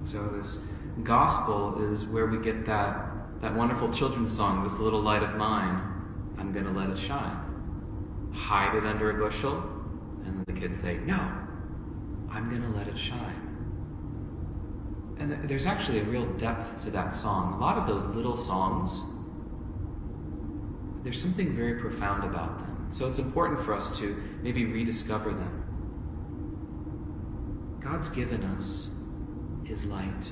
So this gospel is where we get that wonderful children's song, "This little light of mine, I'm going to let it shine." Hide it under a bushel, and then the kids say, "No, I'm going to let it shine." And there's actually a real depth to that song. A lot of those little songs, there's something very profound about them. So it's important for us to maybe rediscover them. God's given us His light.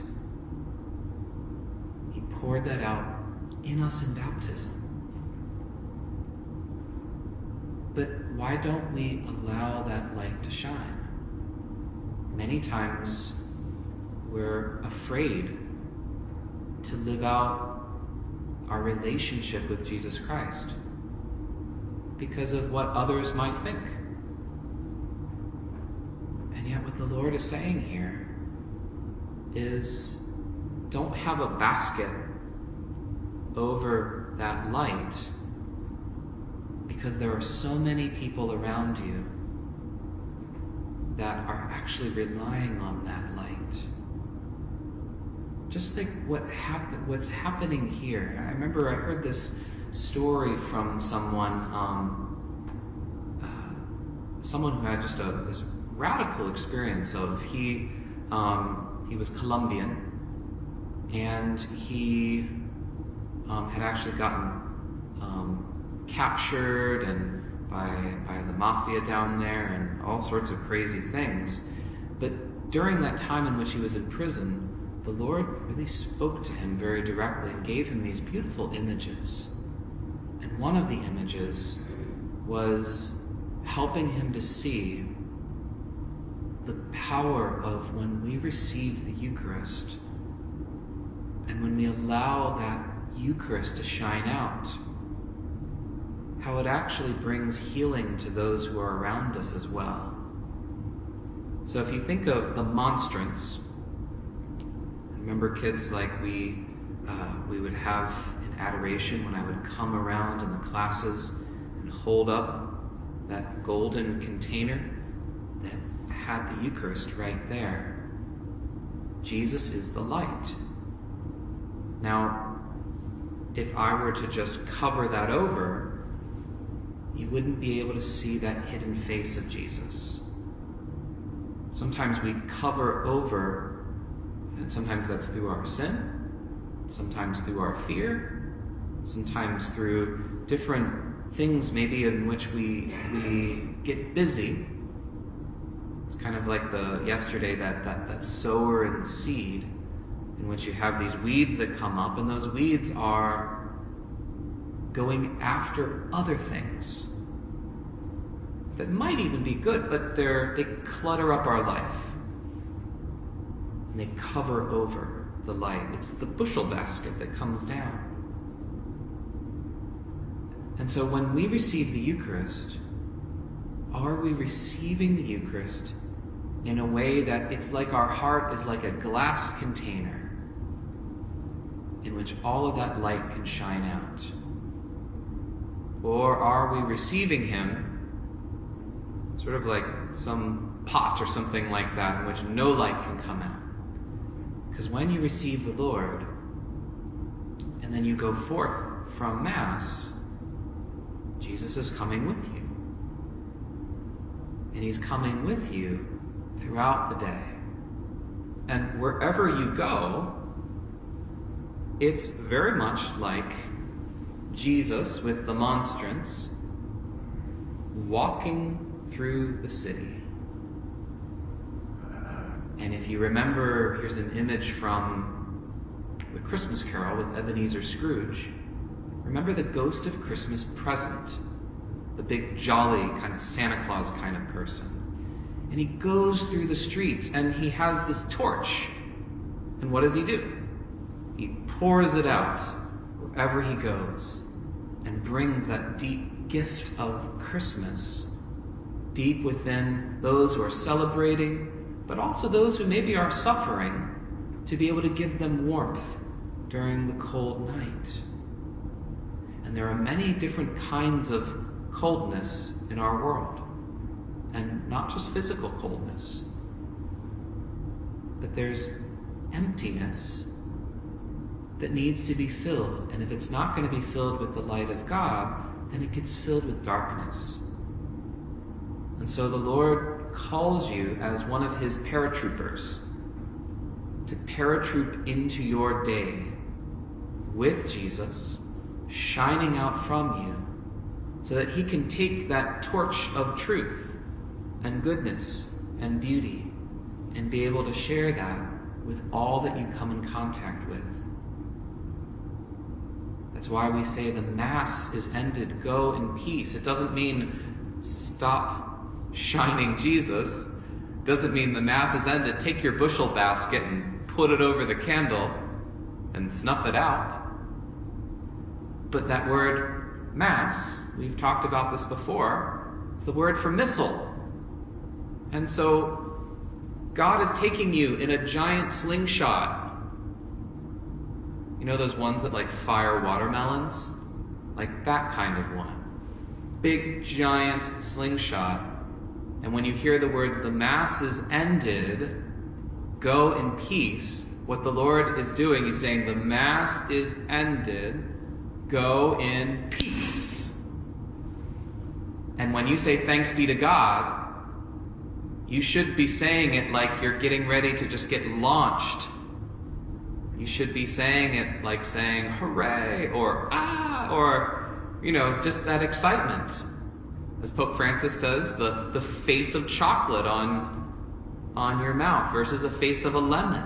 He poured that out in us in baptism. But why don't we allow that light to shine? Many times we're afraid to live out our relationship with Jesus Christ because of what others might think. And yet what the Lord is saying here is, don't have a basket over that light, because there are so many people around you that are actually relying on that light. Just like what's happening here. I remember I heard this story from someone who had just this radical experience of he was Colombian, and he had actually gotten captured and by the mafia down there and all sorts of crazy things. But during that time in which he was in prison, the Lord really spoke to him very directly and gave him these beautiful images. And one of the images was helping him to see the power of when we receive the Eucharist and when we allow that Eucharist to shine out, how it actually brings healing to those who are around us as well. So if you think of the monstrance, remember kids, like we would have in adoration when I would come around in the classes and hold up that golden container that had the Eucharist right there. Jesus is the light. Now, if I were to just cover that over, you wouldn't be able to see that hidden face of Jesus. Sometimes we cover over, and sometimes that's through our sin, sometimes through our fear, sometimes through different things maybe in which we get busy. It's kind of like yesterday that sower and the seed, in which you have these weeds that come up, and those weeds are going after other things that might even be good, but they clutter up our life. And they cover over the light. It's the bushel basket that comes down. And so when we receive the Eucharist, are we receiving the Eucharist in a way that it's like our heart is like a glass container in which all of that light can shine out? Or are we receiving Him sort of like some pot or something like that in which no light can come out? Because when you receive the Lord and then you go forth from Mass, Jesus is coming with you. And He's coming with you throughout the day. And wherever you go, it's very much like Jesus with the monstrance walking through the city. And if you remember, here's an image from the Christmas Carol with Ebenezer Scrooge. Remember the ghost of Christmas present, the big jolly kind of Santa Claus kind of person. And he goes through the streets and he has this torch. And what does he do? He pours it out wherever he goes and brings that deep gift of Christmas deep within those who are celebrating, but also those who maybe are suffering, to be able to give them warmth during the cold night. And there are many different kinds of coldness in our world, and not just physical coldness, but there's emptiness that needs to be filled. And if it's not going to be filled with the light of God, then it gets filled with darkness. And so the Lord calls you as one of his paratroopers to paratroop into your day with Jesus shining out from you, so that he can take that torch of truth and goodness and beauty and be able to share that with all that you come in contact with. That's why we say the Mass is ended, go in peace. It doesn't mean stop shining Jesus. It doesn't mean the Mass is ended, take your bushel basket and put it over the candle and snuff it out. But that word Mass, we've talked about this before, it's the word for missal. And so God is taking you in a giant slingshot. You know those ones that like fire watermelons? Like that kind of one. Big, giant slingshot. And when you hear the words, the Mass is ended, go in peace, what the Lord is doing, he's saying, the Mass is ended, go in peace. And when you say thanks be to God, you should be saying it like you're getting ready to just get launched. You should be saying it like saying hooray or ah, or, just that excitement. As Pope Francis says, the face of chocolate on your mouth versus a face of a lemon.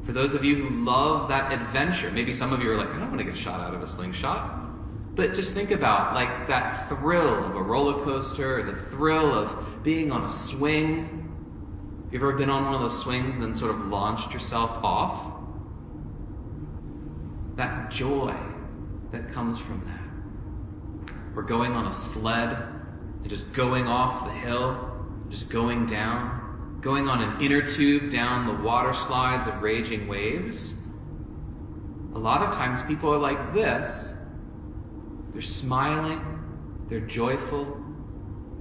For those of you who love that adventure, maybe some of you are like, I don't want to get shot out of a slingshot. But just think about like that thrill of a roller coaster, or the thrill of being on a swing. Have you ever been on one of those swings and then sort of launched yourself off? That joy that comes from that. Or going on a sled and just going off the hill, just going down, going on an inner tube down the water slides of raging waves. A lot of times people are like this. They're smiling, they're joyful,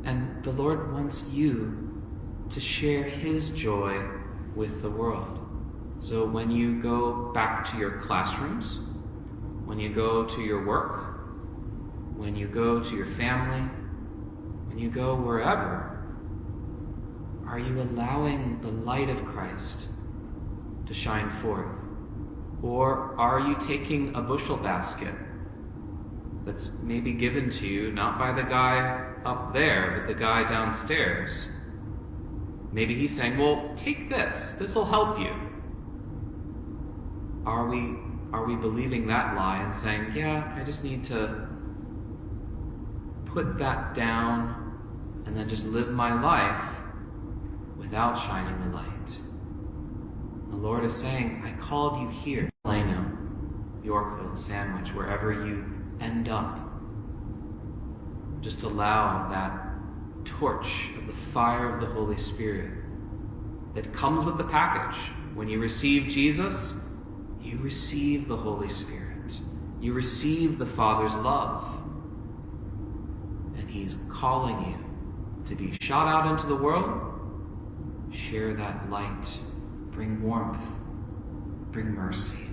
and the Lord wants you to share his joy with the world. So when you go back to your classrooms, when you go to your work, when you go to your family, when you go wherever, are you allowing the light of Christ to shine forth? Or are you taking a bushel basket that's maybe given to you, not by the guy up there, but the guy downstairs? Maybe he's saying, well, take this. This will help you. Are we believing that lie and saying, yeah, I just need to put that down and then just live my life without shining the light? The Lord is saying, I called you here. Plano, Yorkville, Sandwich, wherever you end up. Just allow that torch of the fire of the Holy Spirit that comes with the package. When you receive Jesus, you receive the Holy Spirit. You receive the Father's love. And he's calling you to be shot out into the world. Share that light. Bring warmth. Bring mercy.